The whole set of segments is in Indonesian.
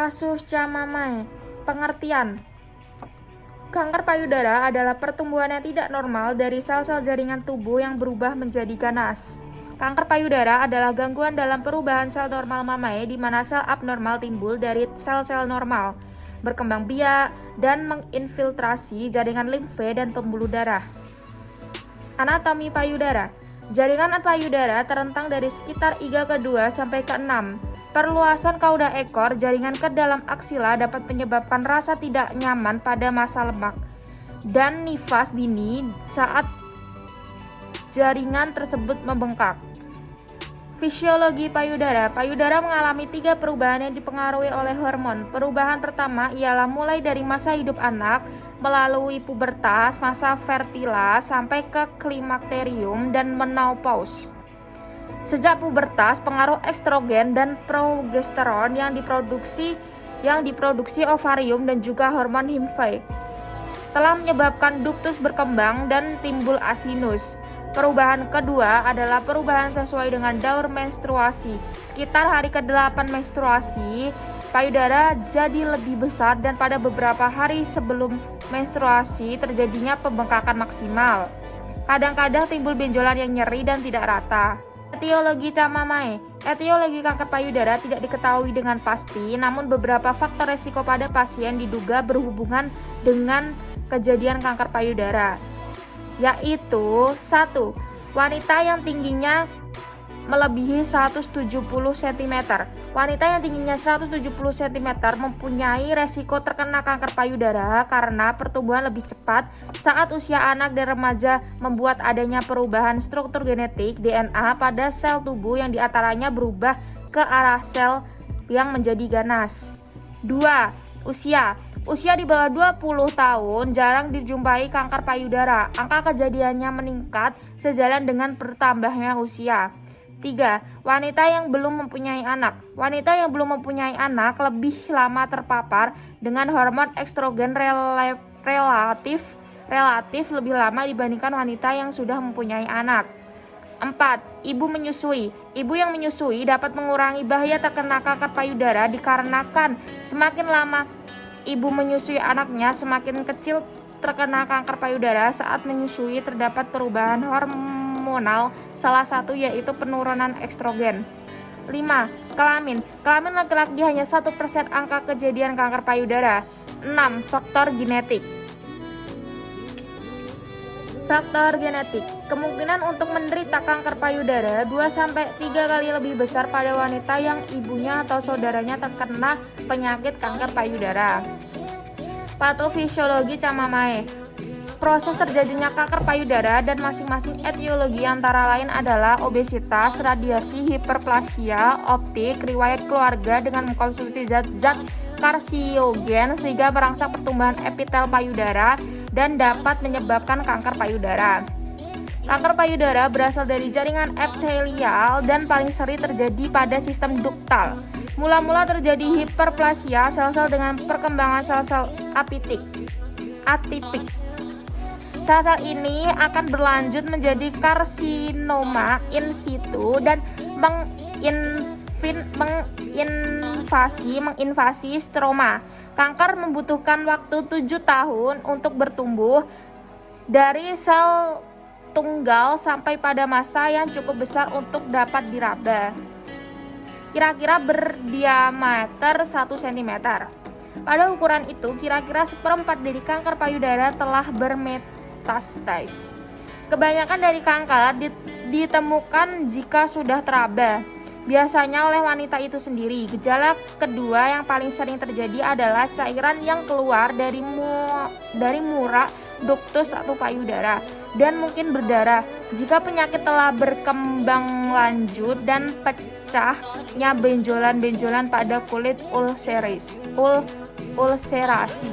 Kasus Chamamae. Pengertian: kanker payudara adalah pertumbuhan yang tidak normal dari sel-sel jaringan tubuh yang berubah menjadi ganas. Kanker payudara adalah gangguan dalam perubahan sel normal mamae di mana sel abnormal timbul dari sel-sel normal, berkembang biak, dan menginfiltrasi jaringan limfe dan pembuluh darah. Anatomi payudara. Jaringan payudara terentang dari sekitar iga ke-2 sampai ke-6. Perluasan kauda ekor jaringan ke dalam aksila dapat menyebabkan rasa tidak nyaman pada masa lemak dan nifas dini saat jaringan tersebut membengkak. Fisiologi payudara. Payudara mengalami 3 perubahan yang dipengaruhi oleh hormon. Perubahan pertama ialah mulai dari masa hidup anak, melalui pubertas, masa fertila, sampai ke klimakterium dan menopause. Sejak pubertas, pengaruh estrogen dan progesteron yang diproduksi ovarium dan juga hormon himfe telah menyebabkan duktus berkembang dan timbul asinus. Perubahan kedua adalah perubahan sesuai dengan daur menstruasi. Sekitar hari ke-8 menstruasi, payudara jadi lebih besar dan pada beberapa hari sebelum menstruasi terjadinya pembengkakan maksimal. Kadang-kadang timbul benjolan yang nyeri dan tidak rata. Etiologi Chamamae. Etiologi kanker payudara tidak diketahui dengan pasti, namun beberapa faktor resiko pada pasien diduga berhubungan dengan kejadian kanker payudara, yaitu 1. Wanita yang tingginya melebihi 170 cm. Wanita yang tingginya 170 cm mempunyai resiko terkena kanker payudara karena pertumbuhan lebih cepat saat usia anak dan remaja, membuat adanya perubahan struktur genetik DNA pada sel tubuh yang diantaranya berubah ke arah sel yang menjadi ganas. 2. Usia di bawah 20 tahun jarang dijumpai kanker payudara. Angka kejadiannya meningkat sejalan dengan bertambahnya usia. 3. Wanita yang belum mempunyai anak. Wanita yang belum mempunyai anak lebih lama terpapar dengan hormon estrogen relatif lebih lama dibandingkan wanita yang sudah mempunyai anak. 4. Ibu menyusui. Ibu yang menyusui dapat mengurangi bahaya terkena kanker payudara dikarenakan semakin lama ibu menyusui anaknya, semakin kecil terkena kanker payudara. Saat menyusui terdapat perubahan hormonal, salah satu yaitu penurunan estrogen. 5. Kelamin laki-laki hanya 1% angka kejadian kanker payudara. 6. Faktor genetik. Kemungkinan untuk menderita kanker payudara 2-3 kali lebih besar pada wanita yang ibunya atau saudaranya terkena penyakit kanker payudara. Patofisiologi Chamamae. Proses terjadinya kanker payudara dan masing-masing etiologi antara lain adalah obesitas, radiasi, hiperplasia, optik, riwayat keluarga dengan mengkonsumsi zat-zat karsiogen sehingga merangsang pertumbuhan epitel payudara dan dapat menyebabkan kanker payudara. Kanker payudara berasal dari jaringan epitelial dan paling sering terjadi pada sistem duktal. Mula-mula terjadi hiperplasia sel-sel dengan perkembangan sel-sel atipik. Sel-sel ini akan berlanjut menjadi karsinoma in situ dan menginvasi stroma. Kanker membutuhkan waktu 7 tahun untuk bertumbuh dari sel tunggal sampai pada massa yang cukup besar untuk dapat diraba. Kira-kira berdiameter 1 cm. Pada ukuran itu, kira-kira 1/4 dari kanker payudara telah bermetastasis. Kebanyakan dari kanker ditemukan jika sudah teraba, biasanya oleh wanita itu sendiri. Gejala kedua yang paling sering terjadi adalah cairan yang keluar dari murak duktus atau payudara dan mungkin berdarah. Jika penyakit telah berkembang lanjut dan pecahnya benjolan-benjolan pada kulit ulserasi.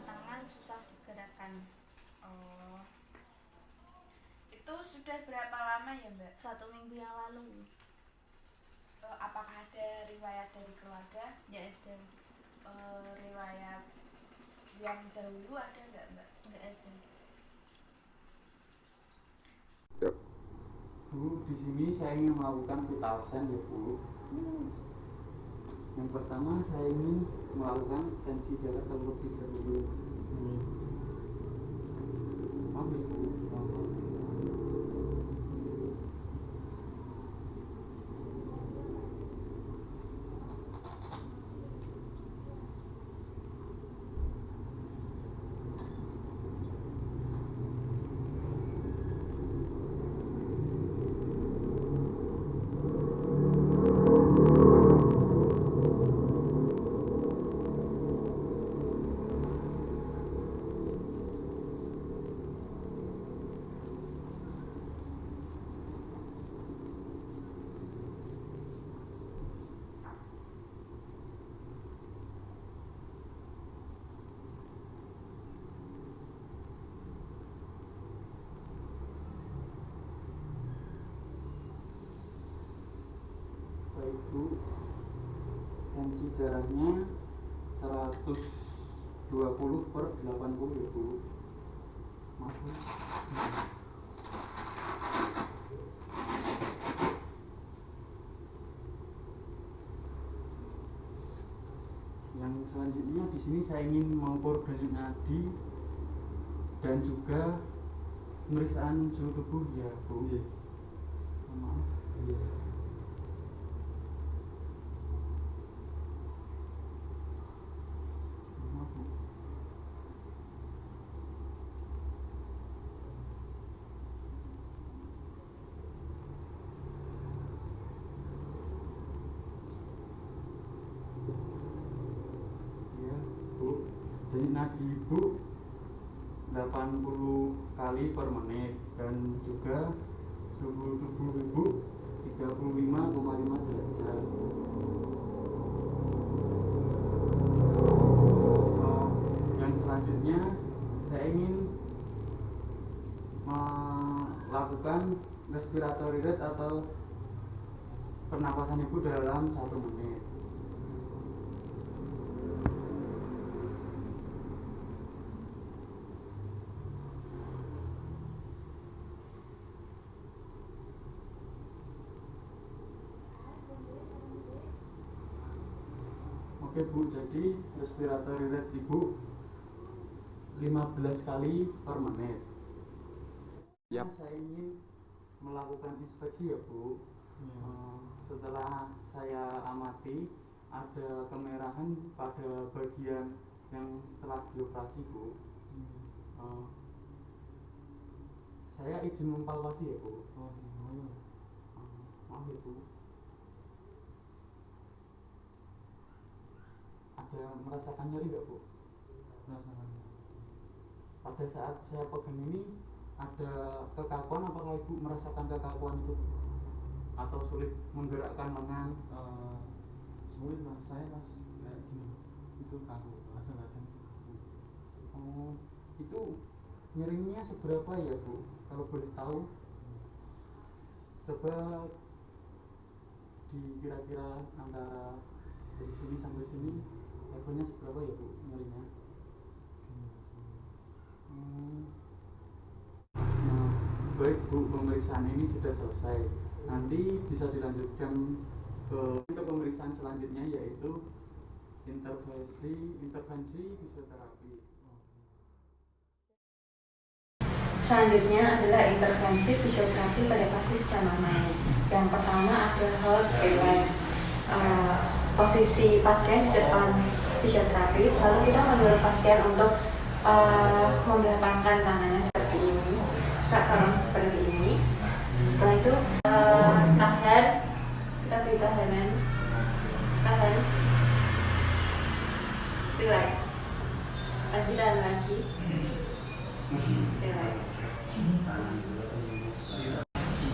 Tangan susah digerakkan. Oh, itu sudah berapa lama ya Mbak? 1 minggu yang lalu. Apakah ada riwayat dari keluarga? Ya ada. Riwayat yang dahulu ada nggak Mbak? Nggak ada. Bu, di sini saya ingin melakukan vitalsen ya Bu. Yang pertama saya ingin melakukan tensi darah terlebih dahulu. Maaf ya Bu. Baik Bu, tensi darahnya 120/80 ya Bu. Maaf Bu. Yang selanjutnya di sini saya ingin mengukur denyut nadi dan juga pemeriksaan suhu tubuh ya Bu. Maaf. Maaf Bu. Ya Bu, denyut nadi Ibu 80 kali per menit dan juga suhu tubuh Ibu 35,5 derajat. Yang selanjutnya saya ingin melakukan respiratory rate atau pernapasan Ibu dalam 1 menit. Oke Bu, jadi respiratory rate Ibu 15 kali per menit. Yap. Saya ingin melakukan inspeksi ya Bu. Setelah saya amati ada kemerahan pada bagian yang setelah dioperasi Bu. Saya izin mempalpasi ya Bu. Maaf ya Bu. Ada merasakan nyeri nggak Bu? Merasakan. Pada saat saya pegang ini ada kekakuan, apakah Ibu merasakan kekakuan itu? Atau sulit menggerakkan lengan? Sulit Mas, saya Mas kayak gini itu kaku, kadang-kadang kaku. Oh, itu nyerinya seberapa ya Bu? Kalau boleh tahu, coba dikira-kira antara dari sini sampai sini levelnya seberapa ya Bu nyerinya? Nah, baik Bu, pemeriksaan ini sudah selesai. Nanti bisa dilanjutkan ke pemeriksaan selanjutnya, yaitu intervensi fisioterapi. Selanjutnya adalah intervensi fisioterapi pada kasus Camamai. Yang pertama adalah hold relax. Posisi pasien di depan fisioterapis, lalu kita mendorong pasien untuk membelakangkan tangannya seperti ini, seperti ini. Setelah itu tahan, kita beri tahanan, relax. Lagi tahan lagi, relax.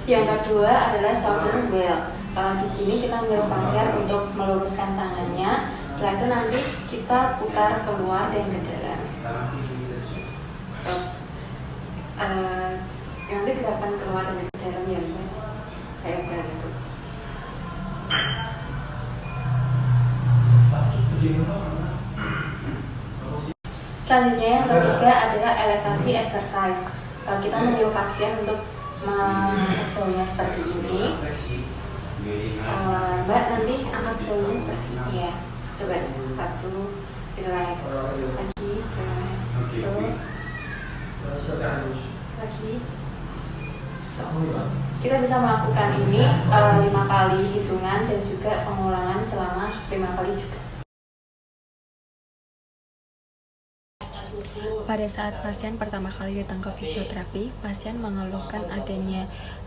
Yang kedua adalah shoulder well. di sini kita menyuruh pasien untuk meluruskan tangannya. Setelah itu nanti kita putar keluar dan ke dalam. Nanti kita akan keluar dan ke dalam ya, Mbak. Saya bukan itu. Selanjutnya yang ketiga adalah elevasi exercise. Kita menyuruh pasien untuk mengangkat bahunya seperti ini. Mbak nanti angkat bahunya seperti ini ya. Coba 1, relax, lagi, relax, terus lagi. Kita bisa melakukan ini 5 kali hitungan dan juga pengulangan selama 5 kali juga. Pada saat pasien pertama kali datang ke fisioterapi, pasien mengeluhkan adanya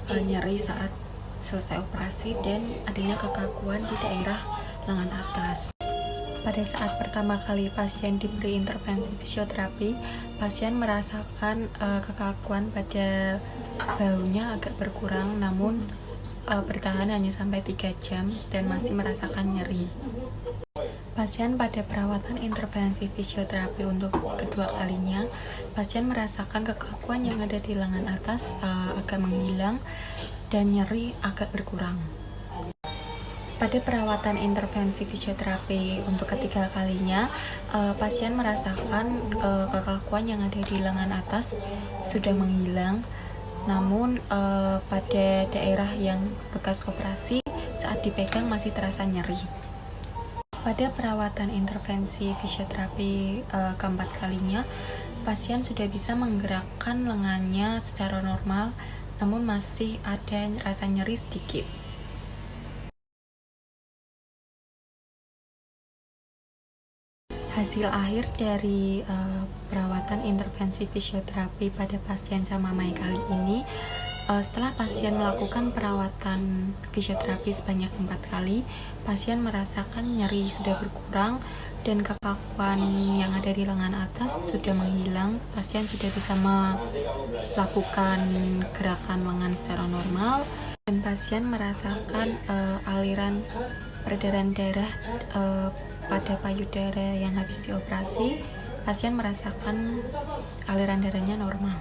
nyeri saat selesai operasi dan adanya kekakuan di daerah lengan atas. Pada saat pertama kali pasien diberi intervensi fisioterapi, pasien merasakan kekakuan pada bahunya agak berkurang, namun bertahan hanya sampai 3 jam dan masih merasakan nyeri. Pasien pada perawatan intervensi fisioterapi untuk kedua kalinya, pasien merasakan kekakuan yang ada di lengan atas agak menghilang dan nyeri agak berkurang. Pada perawatan intervensi fisioterapi untuk ketiga kalinya, pasien merasakan kekakuan yang ada di lengan atas sudah menghilang, namun pada daerah yang bekas operasi saat dipegang masih terasa nyeri. Pada perawatan intervensi fisioterapi keempat kalinya, pasien sudah bisa menggerakkan lengannya secara normal, namun masih ada rasa nyeri sedikit. Hasil akhir dari perawatan intervensi fisioterapi pada pasien Camamai kali ini, setelah pasien melakukan perawatan fisioterapi sebanyak 4 kali, pasien merasakan nyeri sudah berkurang dan kekakuan yang ada di lengan atas sudah menghilang. Pasien sudah bisa melakukan gerakan lengan secara normal dan pasien merasakan aliran peredaran darah pada payudara yang habis dioperasi. Pasien merasakan aliran darahnya normal.